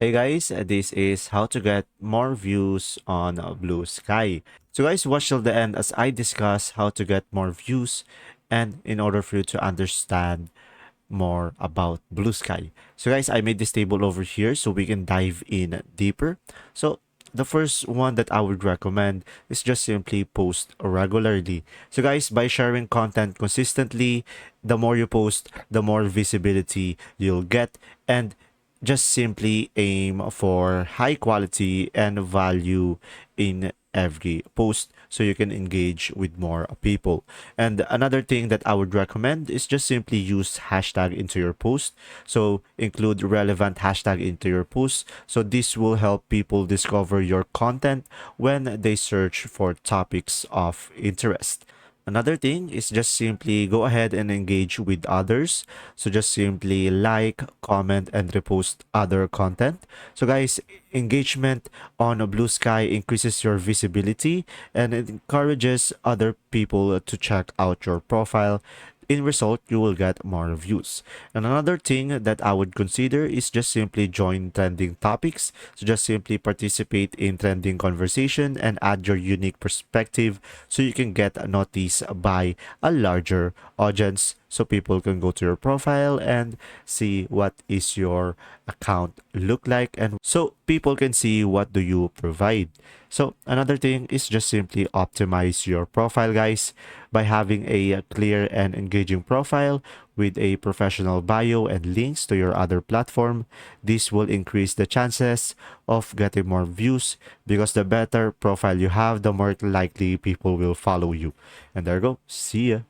Hey guys, this is how to get more views on Blue Sky. So guys, watch till the end as I discuss how to get more views and in order for you to understand more about Blue Sky. So guys, I made this table over here so we can dive in deeper. So the first one that I would recommend is just simply post regularly. So guys, by sharing content consistently, the more you post, the more visibility you'll get, and just simply aim for high quality and value in every post so you can engage with more people. And another thing that I would recommend is just simply use hashtag into your post. So include relevant hashtag into your post. So this will help people discover your content when they search for topics of interest. Another thing is just simply go ahead and engage with others. So just simply like, comment, and repost other content. So guys, engagement on a Blue Sky increases your visibility and it encourages other people to check out your profile. In result, you will get more views. And another thing that I would consider is just simply join trending topics. So just simply participate in trending conversation and add your unique perspective so you can get noticed by a larger audience so people can go to your profile and see what is your account look like and so people can see what do you provide. So another thing is just simply optimize your profile guys by having a clear and engaging profile with a professional bio and links to your other platform. This will increase the chances of getting more views because the better profile you have, the more likely people will follow you. And there you go. See ya.